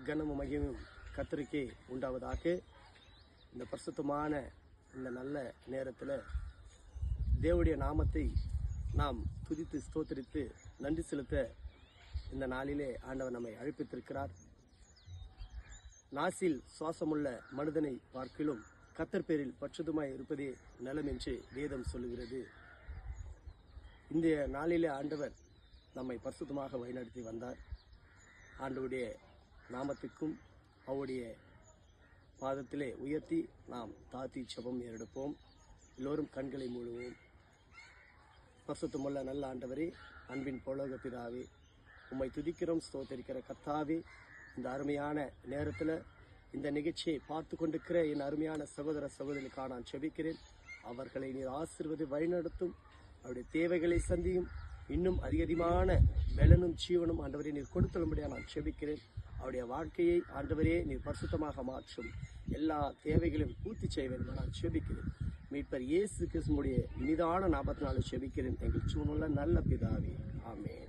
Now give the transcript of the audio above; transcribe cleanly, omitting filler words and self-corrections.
கனமும் மகிமையும் கர்த்தருக்கே உண்டாவதாக. இந்த பரிசுத்தமான இந்த நல்ல நேரத்தில் தேவனுடைய நாமத்தை நாம் துதித்து ஸ்தோத்திரித்து நன்றி செலுத்த இந்த நாளிலே ஆண்டவர் நம்மை அழைப்பித்திருக்கிறார். நாசில் சுவாசமுள்ள மனிதனை பார்க்கிலும் கர்த்தர் பேரில் பற்றுதமாய் இருப்பதே நலம் என்று வேதம் சொல்லுகிறது. இந்த நாளிலே ஆண்டவர் நம்மை பரிசுத்தமாக வழிநடத்தி வந்தார். ஆண்டவருடைய நாமத்துக்கும் அவருடைய பாதத்திலே உயர்த்தி நாம் தாழ்த்தி ஜெபம் ஏறெடுப்போம். எல்லோரும் கண்களை மூடுவோம். பரிசுத்தமுள்ள நல்ல ஆண்டவரே, அன்பின் பரலோக பிதாவே, உம்மை துதிக்கிறோம், ஸ்தோத்திரிக்கிற கர்த்தாவே, இந்த அருமையான நேரத்தில் இந்த நிகழ்ச்சியை பார்த்து கொண்டிருக்கிற என் அருமையான சகோதர சகோதரிகளுக்காக நான் ஜெபிக்கிறேன். அவர்களை நீர் ஆசீர்வதி வழிநடத்தும். அவருடைய தேவைகளை சந்தியும். இன்னும் அதிகமான பலனும் ஜீவனும் ஆண்டவரே நீர் கொடுத்தலும்படியாக நான் ஜெபிக்கிறேன். அவருடைய வாழ்க்கையை ஆண்டவரே நீர் பரிசுத்தமாக மாற்றும். எல்லா தேவைகளையும் பூர்த்தி செய்வேன் நான் ஜெபிக்கிறேன். மீட்பர் இயேசு கிறிஸ்துவுடைய இனிதான நாமத்தினால ஜெபிக்கிறேன். எங்கள் சூழ்நிலை நல்ல பிதாவே, ஆமென்.